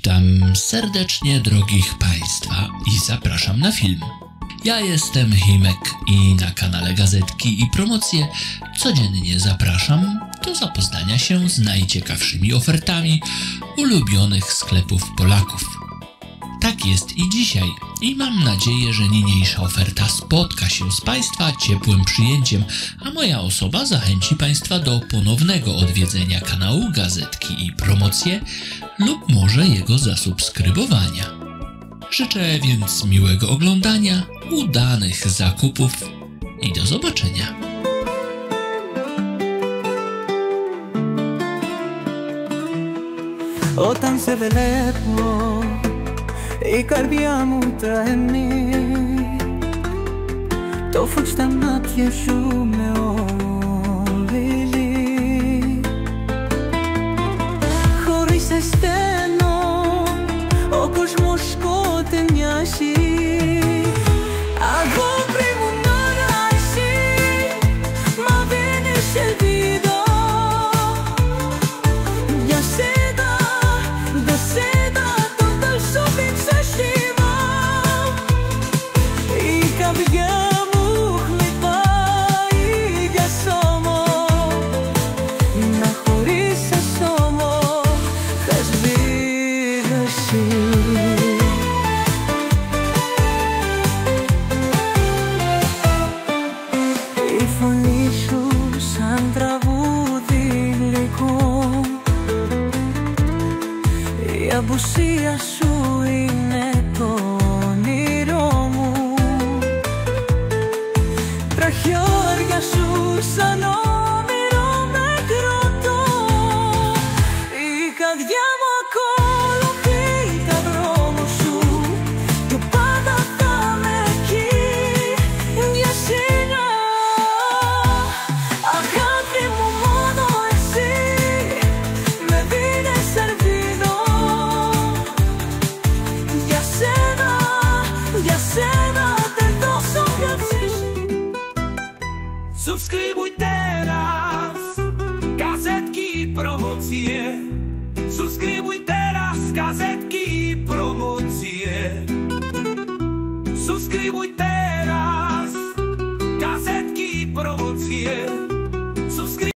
Witam serdecznie drogich Państwa i zapraszam na film. Ja jestem Himek i na kanale Gazetki i Promocje codziennie zapraszam do zapoznania się z najciekawszymi ofertami ulubionych sklepów Polaków. Tak jest i dzisiaj i mam nadzieję, że niniejsza oferta spotka się z Państwa ciepłym przyjęciem, a moja osoba zachęci Państwa do ponownego odwiedzenia kanału Gazetki i Promocje lub może jego zasubskrybowania. Życzę więc miłego oglądania, udanych zakupów i do zobaczenia. Όταν σε βλέπω η καρδιά μου τρέμει, το φως στα μάτια σου με οβιλεί. Χωρίς εσένα ο κόσμος σκοτεινιάζει. Αγάπη μου μάνα εσύ, μα δεν είσαι βίδα. Για σένα, για σένα το δώσω μην σε σύμα. Η καρδιά μου χτυπάει για σώμα. Να χωρίσεις όμως θα σβήνω εσύ. Η φωνή σου σαν τραγούδι γλυκό, η απουσία σου είναι το όνειρό μου. Τα χέρια σου σαν όνειρο με κροτώ. Η καρδιά μου ακολουθεί τα δρόμο σου και πάντα θα με εκεί για σένα. Αγάπη μου μόνο εσύ με δίνεις ελπίδα. Για σένα δεν δώσω πια ψυχή. Subskrybuj teraz Gazetki i Promocje. Subskrybuj teraz Gazetki i Promocje. Subskrybuj teraz